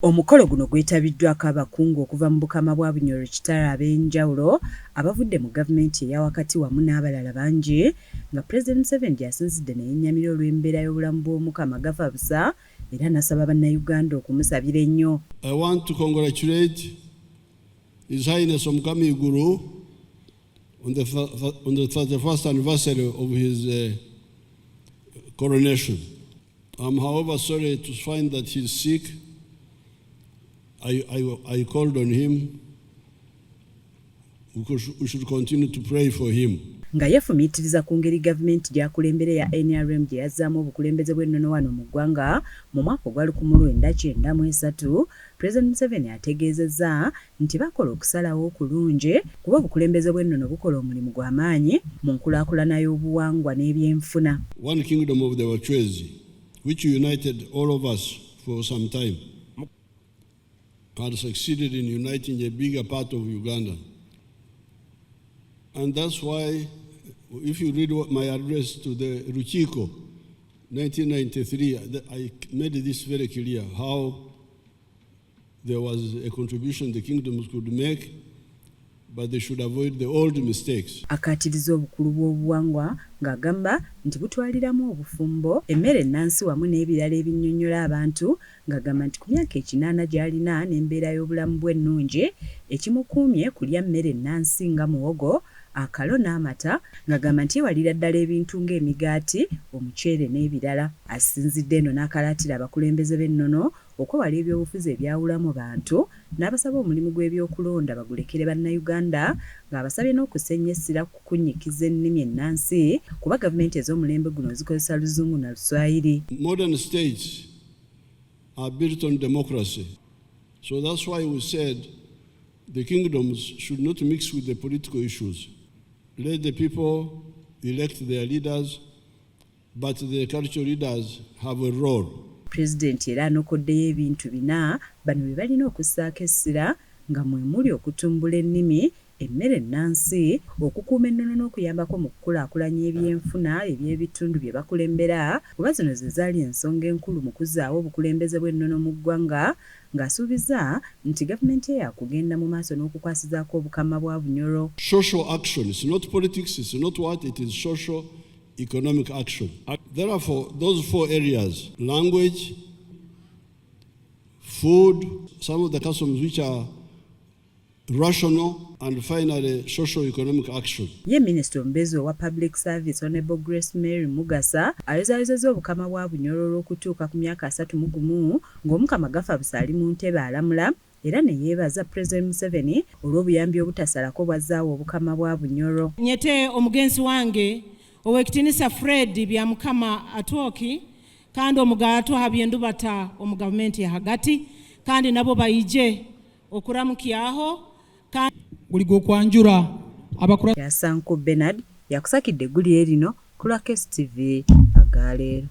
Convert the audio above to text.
Omukolo guno gwetabiddwako abakungu okuva mu Bukama bwa Bunyoro kitala ab'enjawulo abavudde mu gavumenti eya wakati wamu n'abalala bangi nga President Museveni yasinzidde n'ennyamira olw'embeera y'obulamu bw'Omukama Gafabusa era n'asaba bannayuganda okumusabira ennyo. I want to congratulate His Highness Omukulu on the 31st anniversary of his coronation. I'm however sorry to find that he's sick. I called on him. We should continue to pray for him. Nga yefumiitiriza ku ngeri gavumenti gy'akulembera ya NRM gye yazzaamu obukulembeze bw'ennono wano mu ggwanga mu mwaka ogwa 1993, President Museveni ategeezezza nti bakola okusalawo okulungi kuba obukulembeze bw'ennono bukola omulimu gw'amaanyi mu nkulaakulana y'obuwangwa n'ebyenfuna. One kingdom of the Wachwezi, which united all of us for some time, had succeeded in uniting a bigger part of Uganda. And that's why, if you read my address to the Ruchiko, 1993, I made this very clear, how there was a contribution the kingdoms could make, but they should avoid the old mistakes. Akatiriza obukulu bw'obuwangwa ng'agamba nti butwaliramu obufumbo, emmere ennansi wamu n'ebirala ebinnyonnyola abantu, ng'agamba nti ku myaka 8 gy'alina n'embeera y'obulamu bwe ennungi, ekimukuumye kulya mmere ennansi nga muwogo, akalo n'amata, ng'agamba nti yewalira ddala ebintu ng'emigaati, omuceere n'ebirala. Asinzidde eno n'akalaatira abakulembeze b'ennono okwewala ebyobufuzi ebyawulamu bantu n'abasaba omulimu gw'ebyokulonda bagulekere bannayuganda ng'abasabye n'okusenya essira ku kunnyikiza ennimi ennansi kuba gavumenti ez'omulembe guno zikozesa Luzungu na Luswayiri. Modern states are built on democracy. So that's why we said the kingdoms should not mix with the political issues. Let the people elect their leaders, but the cultural leaders have a role. President era anokoddeyo ebintu bina bano bye balina okussaako essira nga mwe muli okutumbula ennimi, emmere ennansi, okukuuma ennono n'okuyambako mu kukulaakulanya ebyenfuna eby'ebitundu bye bakulembera, kuba zino ze zaali ensonga enkulu mu kuzzaawo obukulembeze bw'ennono mu ggwanga, ng'asuubiza nti gavumenti ye yakugenda mu maaso n'okukwasizaako obukama bwa Bunyoro. Social action, it's not politics, it's not what, it is social economic action. Therefore, those 4 areas, language, food, some of the customs which are rational, and finally socio-economic action. Ye Minister omubeezi owa Public Service Honorable Grace Mary Mugasa ayozayozezza obukama bwa Bunyoro olw'okutuuka ku myaka 31 ng'Omukama Gafabusa ali mu ntebe alamula era ne yeebaza President Museveni olw'obuyambi obutasalako bwazzaawo obukama bwa Bunyoro. Nyete omugenzi wange Owekitiinisa Fred bya Mukama atwoki kandi omugato habyendu bata omu gavumenti ya hagati kandi nabo bayije okuramukyaho buli gw'okwanjula abakula. Yasanko Bernard yakusakidde eggulire lino ku Lwakes TV agaleero.